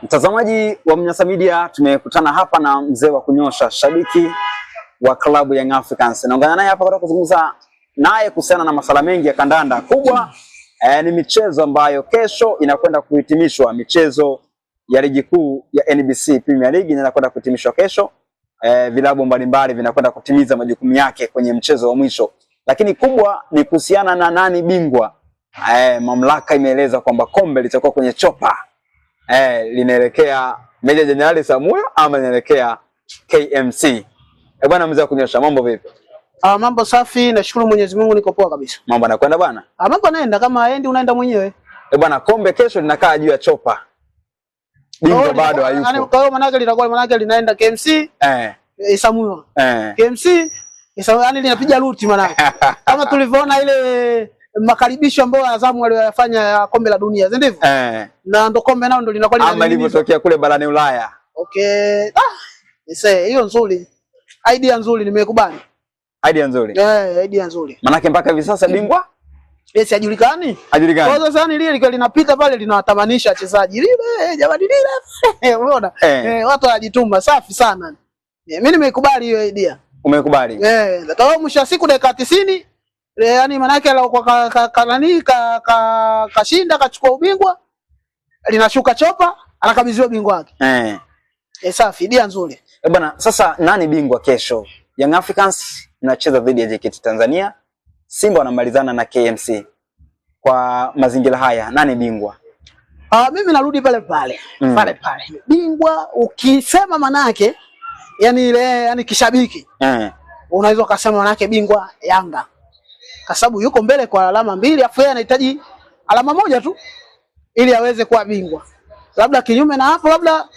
Mtazamaji wa Mnyasa Media, tumekutana hapa na mzee wa kunyosha, shabiki wa klabu Young Africans. Naungana naye hapa kwa kuzungumza naye kuhusiana na masuala mengi ya kandanda. Kubwa ni michezo ambayo kesho inakwenda kuhitimishwa, michezo ya ligi kuu ya NBC Premier League inakwenda kuhitimishwa kesho. Vilabu mbalimbali vinakwenda kutimiza majukumu yake kwenye mchezo wa mwisho. Lakini kubwa ni kuhusiana na nani bingwa. Mamlaka imeeleza kwamba kombe litakuwa kwenye chopa. Linaelekea Meja Jenerali Samuel ama linaelekea KMC. Bwana mzee kunyosha, mambo vipi? Mambo safi, nashukuru Mwenyezi Mungu, niko poa kabisa. Mambo yanakwenda bwana? Mambo naenda, kama haendi unaenda mwenyewe. Bwana, kombe kesho linakaa juu ya chopa. Bingwa bado hayupo. Kwa hiyo manake linaenda KMC. Samuel. KMC yani linapiga ruti manake. Kama tulivyoona ile makaribisho ambayo Azamu waliyofanya ya kombe la dunia, si ndivyo? Na ndo kombe nao ndo linakuwa ama lilivyotokea kule barani Ulaya. Okay. Hiyo nzuri. Idea nzuri, nimekubali. Idea nzuri. Idea nzuri. Manake mpaka hivi sasa bingwa hajulikani. Hajulikani. Kwa sasa lile liko linapita pale linawatamanisha wachezaji. Lile jamani lile. Umeona? Watu wanajituma safi sana. Mimi nimekubali hiyo idea. Umekubali? Ndio mwisho wa siku dakika 90 yani manake kashinda kachukua ubingwa, linashuka chopa, anakabidhiwa bingwa wake. Safi, idea nzuri. Bwana, sasa nani bingwa kesho? Young Africans inacheza dhidi ya JKT Tanzania. Simba wanamalizana na KMC. Kwa mazingira haya, nani bingwa? Mimi narudi pale pale. Pale. Bingwa ukisema manake yani ile yani kishabiki. Unaweza kusema manake bingwa Yanga. Kwa sababu yuko mbele kwa alama 2, afu yeye anahitaji alama 1 tu ili aweze kuwa bingwa. Labda kinyume na hapo, labda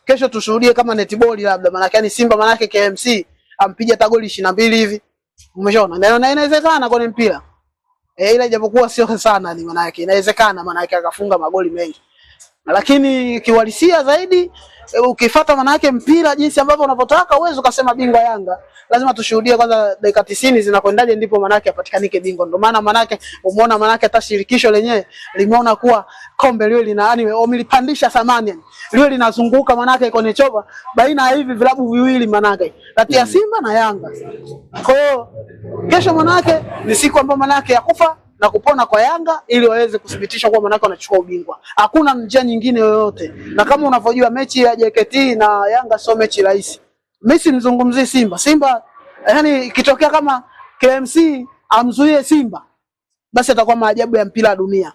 kesho tushuhudie kama netball, labda manake yani Simba manake KMC ampiga hata goli 22 hivi. Umeshaona? Na inawezekana kwenye mpira. Ile japokuwa sio sana ni manake inawezekana manake akafunga magoli mengi. Lakini kiwalisia zaidi ukifuata manake mpira jinsi ambavyo unavyotaka uwezo ukasema bingwa Yanga, lazima tushuhudie kwanza dakika 90 zinakwendaje ndipo manake apatikanike bingwa. Ndio maana manake umeona manake hata shirikisho lenyewe limeona kuwa kombe liwe lina yani wamelipandisha thamani. Liwe linazunguka manake kwenye chopa baina ya hivi vilabu viwili manake kati ya Simba na Yanga. Kwa hiyo kesho manake ni siku ambayo manake ya kufa na kupona kwa Yanga ili waweze kudhibitisha kuwa manake wanachukua ubingwa. Hakuna njia nyingine yoyote. Na kama unavyojua mechi ya JKT na Yanga sio mechi rahisi. Mimi simzungumzie Simba. Simba yani ikitokea kama KMC amzuie Simba, basi atakuwa maajabu ya mpira wa dunia.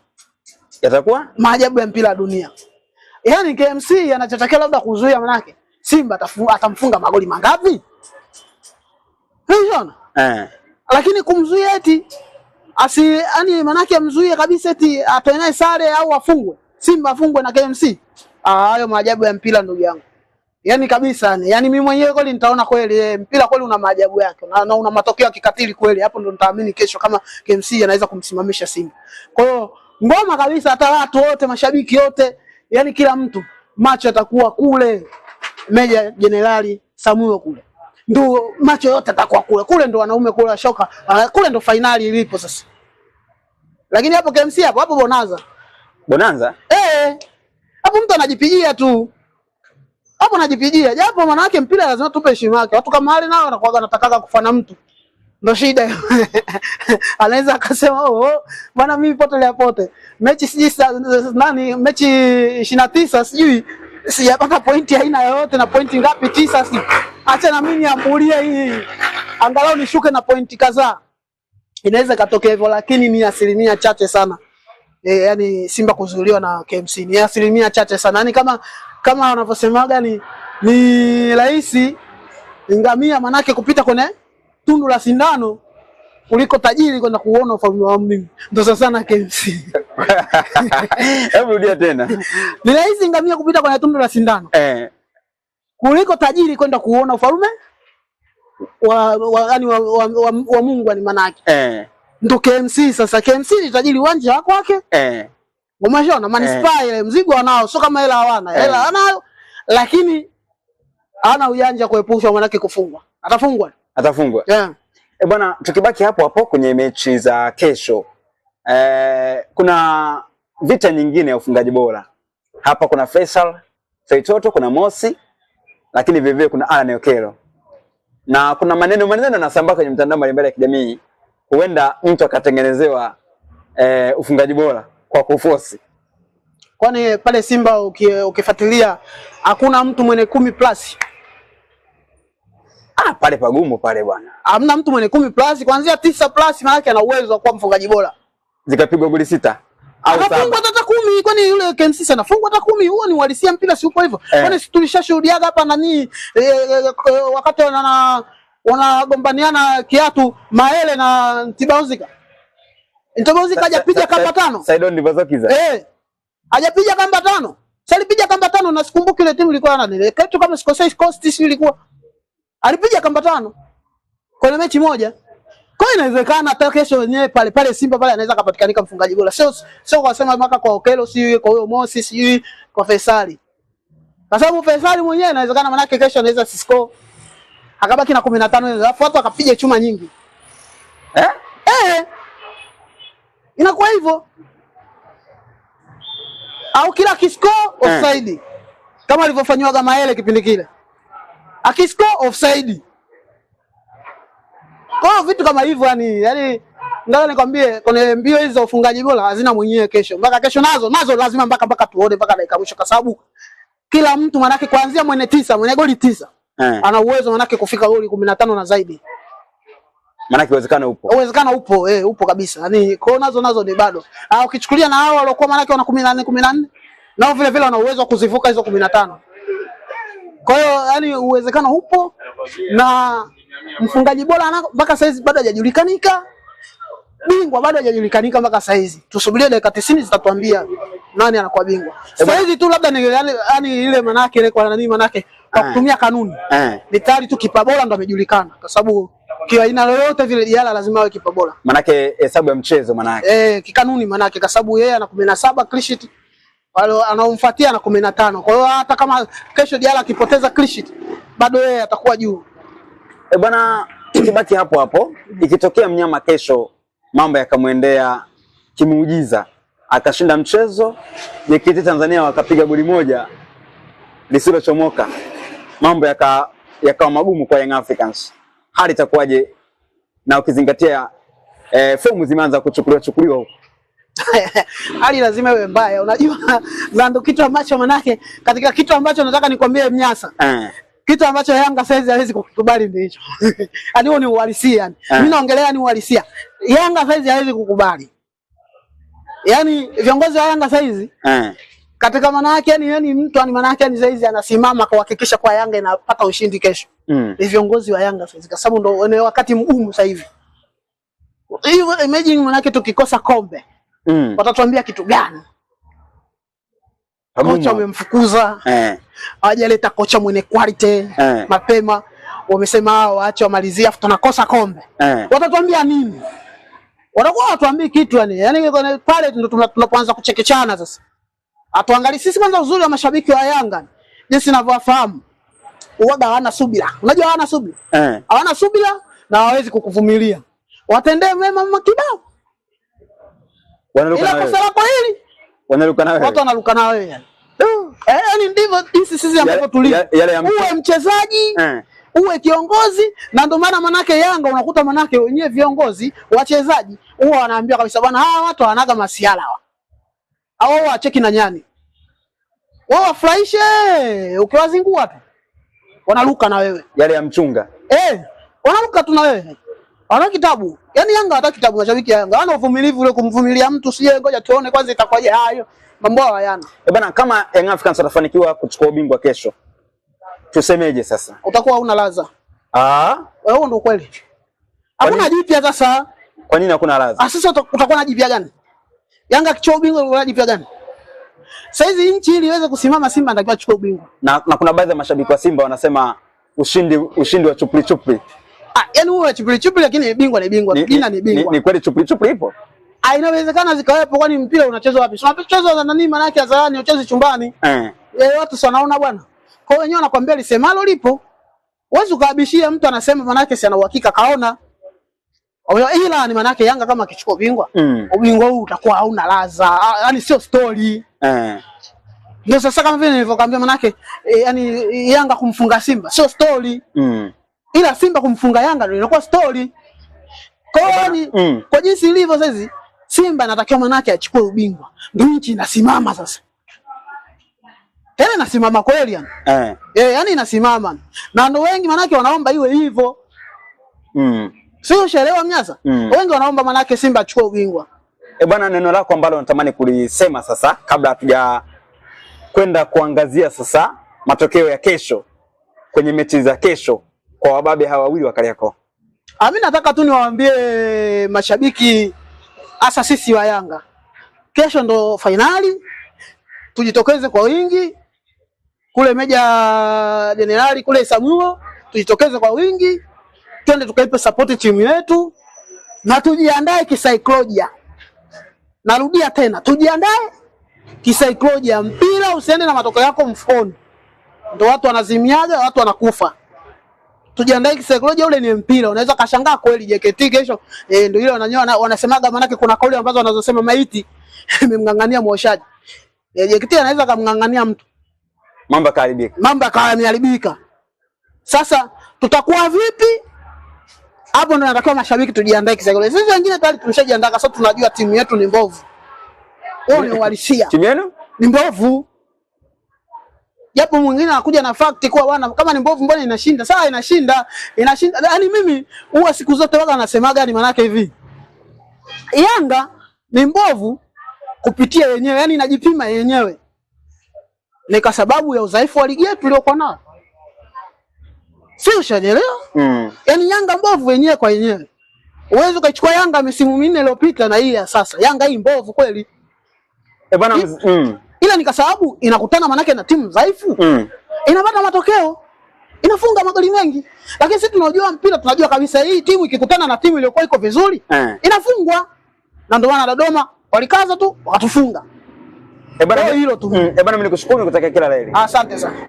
Yatakuwa maajabu ya mpira wa dunia. Yani KMC anachotakiwa labda kuzuia manake Simba atamfunga magoli mangapi? Unaona? Lakini kumzuia eti yani manake amzuie kabisa eti atoe naye sare au afungwe. Simba afungwe na KMC. Hayo maajabu ya mpira ndugu yangu. Yani kabisa yani mimi mwenyewe kweli nitaona kweli mpira kweli una maajabu yake na una matokeo ya kikatili kweli. Hapo ndo nitaamini kesho kama KMC anaweza kumsimamisha Simba. Kwa hiyo ngoma kabisa, hata watu wote mashabiki wote yani kila mtu macho atakuwa kule Meja Jenerali Samuel kule. Ndio macho yote atakuwa kule. Kule ndo wanaume kule shoka. Kule ndo finali ilipo sasa. Lakini hapo KMC hapo Bonanza. Bonanza? Hapo mtu anajipigia tu. Hapo anajipigia. Japo maana yake mpira lazima tupe heshima yake. Watu kama wale nao wanakuwa wanataka kufana mtu. Ndio shida. Anaweza akasema bwana mimi pote. Mechi siji mechi 29 sijui sijapata pointi aina yoyote na pointi ngapi 9 sijui. Acha na mimi niambulie hii. Angalau nishuke na pointi kadhaa. Inaweza katokea hivyo, lakini ni asilimia chache sana. Yani Simba kuzuiliwa na KMC ni asilimia chache sana. Yani kama wanavyosemaga ni rahisi ngamia manake kupita kwenye tundu la sindano kuliko tajiri kwenda kuona ufalme wa mbingu. Ndio sasa na KMC. Hebu rudia tena. Ni rahisi ngamia kupita kwenye tundu la sindano. Kuliko tajiri kwenda kuona ufalme wa Mungu ni manake. Ndio KMC sasa. KMC ni tajiri uwanja wako wake. Umeshaona manispaa ile mzigo wanao, sio kama hela hawana. Hela wanayo lakini hana ujanja kuepusha manake kufungwa. Atafungwa. Bwana, tukibaki hapo kwenye mechi za kesho. Kuna vita nyingine ya ufungaji bora. Hapa kuna Faisal Feitoto, kuna Mosi, lakini vile vile kuna Alan Okello. Na kuna maneno yanasambaa kwenye mtandao mbalimbali ya kijamii, huenda mtu akatengenezewa ufungaji bora kwa kuforce. Kwani pale Simba ukifuatilia hakuna mtu mwenye 10+. Pale pagumu pale bwana. Hamna mtu mwenye 10+, kuanzia 9+ maana yake ana uwezo wa kuwa mfungaji bora. Zikapigwa goli 6 au 7. Anafungwa hata 10, kwani yule KMC anafungwa hata 10. Huo ni uhalisia mpira, si upo hivyo. Kwani tulishashuhudiaga hapa nani wakati wanagombaniana kiatu Maele na Ntibauzika. Ntibauzika hajapiga kamba 5. Saidon Ndivazokiza. Hajapiga kamba 5. Sasa alipiga kamba 5 na sikumbuki ile timu ilikuwa nani. Kitu kama sikosei Coast si ilikuwa. Alipiga kamba 5 kwenye mechi moja. Kwa hiyo inawezekana hata kesho wenyewe pale Simba pale anaweza kupatikanika mfungaji bora. Sio kwa sema mpaka kwa Okello, si kwa huyo Mosi, si kwa Faisali. Kwa sababu Faisali mwenyewe inawezekana manake kesho anaweza score akabaki na 15 alafu watu akapiga chuma nyingi. Inakuwa hivyo. Au kila kiscore offside. Kama alivyofanywa Maele kipindi kile. Akiscore offside. Kwa vitu kama hivyo yani ndio nikwambie kwenye mbio hizo ufungaji bora hazina mwenyewe kesho. Mpaka kesho nazo lazima mpaka tuone mpaka dakika mwisho, kwa sababu kila mtu manake kuanzia mwenye goli 9 ana uwezo manake kufika goli 15 na zaidi. Manake uwezekano upo. Upo kabisa. Yaani kwa nazo ni bado. Ukichukulia na hao waliokuwa manake wana 14 nao vile vile wana uwezo wa kuzivuka hizo 15. Kwa hiyo yani uwezekano upo, na mfungaji bora mpaka saizi bado hajajulikanika. Bingwa bado hajajulikanika mpaka saizi. Tusubirie dakika 90 zitatuambia nani anakuwa bingwa. Saizi tu labda ni yani ile manake ile kwa nani manake kwa kutumia kanuni. Ni tayari tu kipa bora ndo amejulikana, kwa sababu kwa aina yoyote vile Diala lazima awe kipa bora. Manake hesabu ya mchezo manake. Kikanuni manake kwa sababu yeye ana 17 clean sheet. Wale anaomfuatia na 15. Kwa hiyo hata kama kesho Diala akipoteza clean sheet bado yeye atakuwa juu. Bwana, ikibaki hapo ikitokea mnyama kesho mambo yakamwendea kimuujiza akashinda mchezo, JKT Tanzania wakapiga goli moja lisilochomoka, mambo yakawa magumu kwa Young Africans, hali itakuwaje? Na ukizingatia fomu zimeanza kuchukuliwa huko. Hali lazima iwe mbaya, unajua, na ndio kitu ambacho manake katika kitu ambacho nataka nikwambie Mnyasa. Kitu ambacho Yanga saizi hawezi kukubali ndio hicho. Yaani huo ni uhalisia yani. Mimi naongelea ni uhalisia. Yanga saizi hawezi kukubali. Yaani viongozi wa Yanga saizi katika maana yake yani mtu ani maana yake yani saizi anasimama kuhakikisha kwa Yanga inapata ushindi kesho. Ni viongozi wa Yanga saizi kwa sababu ndio wakati mgumu sasa hivi. Hiyo imagine maana yake tukikosa kombe. Watatuambia kitu gani? Kocha wamemfukuza. Hawajaleta kocha mwenye quality mapema. Wamesema hao waache wamalizie afu tunakosa kombe. Watatuambia nini? Watakuwa watuambie kitu yani. Yaani pale ndio tunapoanza kuchekechana sasa. Atuangalie sisi kwanza uzuri wa mashabiki wa Yanga. Jinsi ninavyowafahamu. Uwaga hawana subira. Unajua hawana subira? Hawana subira na hawawezi kukuvumilia. Watendee mema makibao. Ila kwa sababu hili wanaruka na wewe. Watu wanaruka na wewe yani. Yaani ndivyo sisi ambavyo tulivyo. Uwe mchezaji, uwe kiongozi, na ndio maana manake Yanga unakuta manake wenyewe viongozi, wachezaji, huwa wanaambia kabisa bwana hawa watu wanaga masiala hawa. Hao wacheki na nyani. Wao wafurahishe, ukiwazingua tu. Wanaruka na wewe. Yale ya mchunga. Wanaruka tu na wewe. Wana kitabu. Yaani Yanga hata kitabu mashabiki ya Yanga. Wana uvumilivu ule kumvumilia mtu, sije ngoja tuone kwanza itakwaje hayo. Mambo hayana. Bwana, kama Young Africans watafanikiwa kuchukua ubingwa kesho, tusemeje sasa? Utakuwa huna ladha. Wewe ndio kweli. Hakuna jipya sasa. Kwa nini hakuna ladha? Sasa utakuwa na jipya gani? Yanga kichukua ubingwa una jipya gani? Saizi nchi ili iweze kusimama Simba anatakiwa achukue ubingwa. Na kuna baadhi ya mashabiki wa Simba wanasema ushindi wa chupli. Yaani huwa chupli lakini bingwa ni bingwa. Jina ni bingwa. Ni kweli chupli ipo? Inawezekana zikawepo, kwani mpira unachezwa wapi? Sio unachezwa na nani maana yake hadharani, ucheze chumbani. Watu sio wanaona bwana. Kwa hiyo wenyewe wanakuambia lisemalo lipo. Wewe ukabishia mtu anasema maana yake si ana uhakika kaona. Ila ni maana yake Yanga kama akichukua ubingwa, ubingwa huu utakuwa hauna ladha. Yaani sio story. Ndio sasa kama vile nilivyokuambia manake yani Yanga kumfunga Simba sio story. Ila Simba kumfunga Yanga ndio inakuwa story. Kwa hiyo kwa jinsi ilivyo sasa Simba anatakiwa manake achukue ubingwa. Ndio nchi inasimama sasa. Tena inasimama kweli yani. Yani inasimama. Na ndio wengi manake wanaomba iwe hivyo. Sio ushelewa Mnyasa? Wengi wanaomba manake Simba achukue ubingwa. Bwana, neno lako ambalo natamani kulisema sasa kabla hatuja kwenda kuangazia sasa matokeo ya kesho kwenye mechi za kesho kwa wababe hawa wawili wa Kariakoo. Mimi nataka tu niwaambie mashabiki hasa sisi wa Yanga. Kesho ndo finali. Tujitokeze kwa wingi. Kule Meja Jenerali kule Samuo, tujitokeze kwa wingi. Twende tukaipe support timu yetu na tujiandae kisaikolojia. Narudia tena, tujiandae kisaikolojia. Mpira usiende na matokeo yako mfukoni. Ndio watu wanazimiaga, watu wanakufa. Tujiandae kisaikolojia, ule ni mpira. Unaweza kashangaa kweli JKT kesho ndio ile wanasemaga manake kuna kauli ambazo wanazosema maiti imemngangania mwoshaji. JKT anaweza kumngangania mtu. Mambo kaharibika. Mambo yameharibika. Sasa tutakuwa vipi? Hapo ndo natakiwa mashabiki tujiandae kisaikolojia. Sisi wengine tayari tumeshajiandaa kwa sababu tunajua timu yetu ni mbovu. Wao ni uhalisia. Timu yenu ni mbovu. Japo mwingine anakuja na fact kwa bwana kama ni mbovu mbona inashinda? Sawa inashinda. Yaani mimi huwa siku zote waga nasemaga ni manake hivi. Yanga ni mbovu kupitia yenyewe, yani inajipima yenyewe. Ni kwa sababu ya udhaifu wa ligi yetu iliyokuwa nao. Sio ushanielewa? Yaani Yanga mbovu yenyewe kwa yenyewe. Uwezo ukachukua Yanga misimu minne iliyopita na hii ya sasa. Yanga hii mbovu kweli. Bwana ila ni kwa sababu inakutana manake na timu dhaifu. Inapata matokeo. Inafunga magoli mengi. Lakini sisi tunajua mpira, tunajua kabisa hii timu ikikutana na timu iliyokuwa iko vizuri, inafungwa. Na ndio maana Dodoma walikaza tu wakatufunga. Bwana hilo tu. Bwana mimi nikushukuru, nikutakia kila la heri. Asante sana.